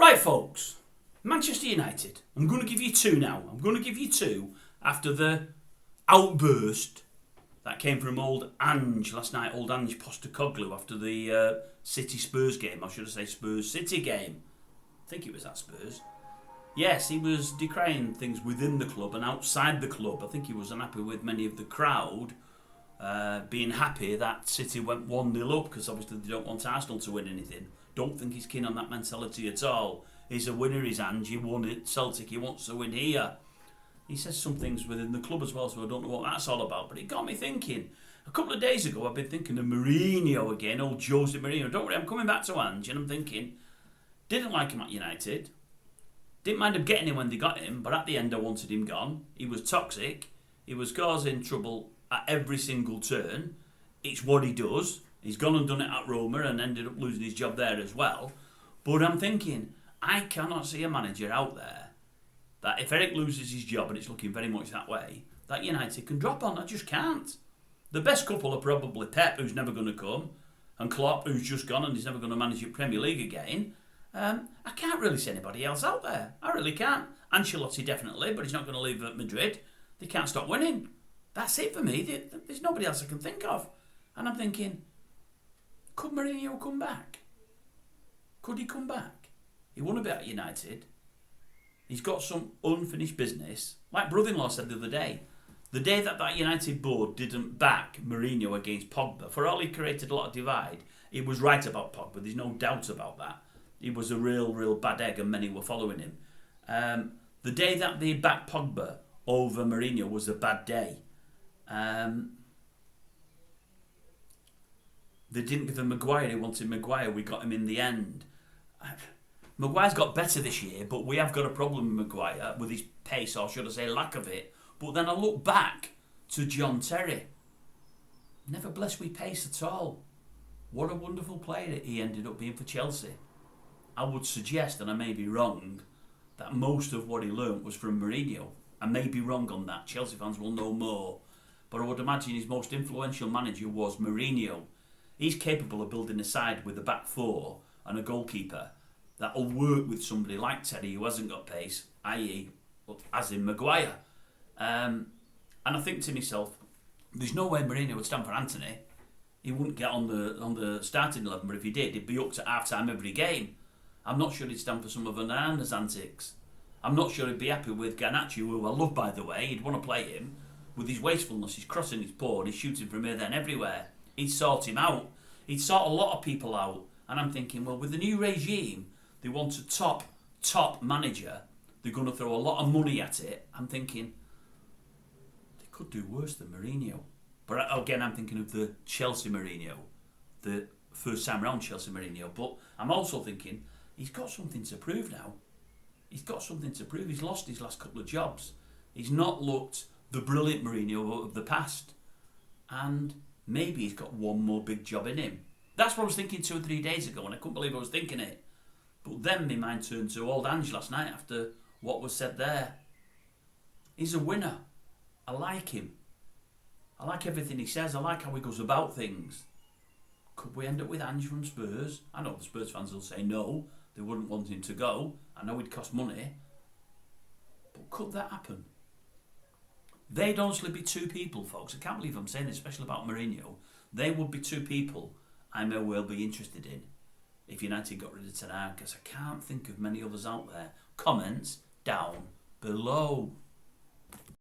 Right, folks. Manchester United. I'm going to give you two now. I'm going to give you two after the outburst that came from old Ange last night. Old Ange Postecoglue after the City Spurs game. I should have said Spurs City game. I think it was at Spurs. Yes, he was decrying things within the club and outside the club. I think he was unhappy with many of the crowd being happy that City went 1-0 up because obviously they don't want Arsenal to win anything. Don't think he's keen on that mentality at all. He's a winner, he's Ange. He won at Celtic, he wants to win here. He says some things within the club as well, so I don't know what that's all about. But it got me thinking. A couple of days ago, I've been thinking of Mourinho again, old Jose Mourinho. Don't worry, I'm coming back to Ange, and I'm thinking, didn't like him at United. Didn't mind him getting him when they got him, but at the end I wanted him gone. He was toxic. He was causing trouble at every single turn. It's what he does. He's gone and done it at Roma and ended up losing his job there as well. But I'm thinking, I cannot see a manager out there that if Eric loses his job, and it's looking very much that way, that United can drop on. I just can't. The best couple are probably Pep, who's never going to come, and Klopp, who's just gone and he's never going to manage the Premier League again. I can't really see anybody else out there. I really can't. Ancelotti definitely, but he's not going to leave at Madrid. They can't stop winning. That's it for me. There's nobody else I can think of. And I'm thinking, could Mourinho come back? Could he come back? He won a bit at United. He's got some unfinished business. Like brother-in-law said the other day, the day that United board didn't back Mourinho against Pogba, for all he created a lot of divide, he was right about Pogba. There's no doubt about that. He was a real bad egg and many were following him. The day that they backed Pogba over Mourinho was a bad day. They didn't give him Maguire. He wanted Maguire. We got him in the end. Maguire's got better this year, but we have got a problem with Maguire, with his pace, or should I say lack of it. But then I look back to John Terry. Never blessed with pace at all. What a wonderful player he ended up being for Chelsea. I would suggest, and I may be wrong, that most of what he learnt was from Mourinho. I may be wrong on that. Chelsea fans will know more. But I would imagine his most influential manager was Mourinho. He's capable of building a side with a back four and a goalkeeper that'll work with somebody like Terry who hasn't got pace, i.e., as in Maguire. And I think to myself, there's no way Mourinho would stand for Anthony. He wouldn't get on the starting 11, but if he did, he'd be up to half-time every game. I'm not sure he'd stand for some of Onana's antics. I'm not sure he'd be happy with Garnacho, who I love, by the way. He'd want to play him. With his wastefulness, he's crossing his paw, he's shooting from here, there and everywhere. He'd sort him out. He'd sort a lot of people out. And I'm thinking, well, with the new regime, they want a top manager. They're going to throw a lot of money at it. I'm thinking, they could do worse than Mourinho. But again, I'm thinking of the Chelsea Mourinho, the first time round Chelsea Mourinho. But I'm also thinking, he's got something to prove now. He's got something to prove. He's lost his last couple of jobs. He's not looked the brilliant Mourinho of the past. And maybe he's got one more big job in him. That's what I was thinking 2 or 3 days ago, and I couldn't believe I was thinking it. But then my mind turned to old Ange last night after what was said there. He's a winner. I like him. I like everything he says. I like how he goes about things. Could we end up with Ange from Spurs? I know the Spurs fans will say no. They wouldn't want him to go. I know he'd cost money. But could that happen? They'd honestly be two people, folks. I can't believe I'm saying this, especially about Mourinho. They would be two people I may well be interested in if United got rid of Ten Hag, because I can't think of many others out there. Comments down below.